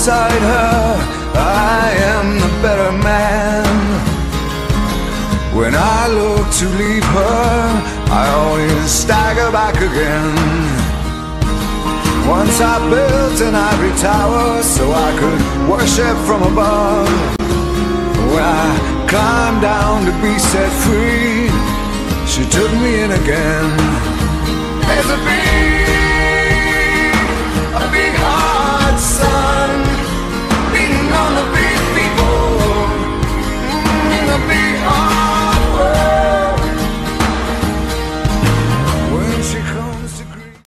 beside her, I am the better man. When I look to leave her, I always stagger back again. Once I built an ivory tower so I could worship from above. When I climbed down to be set free, she took me in again. There's a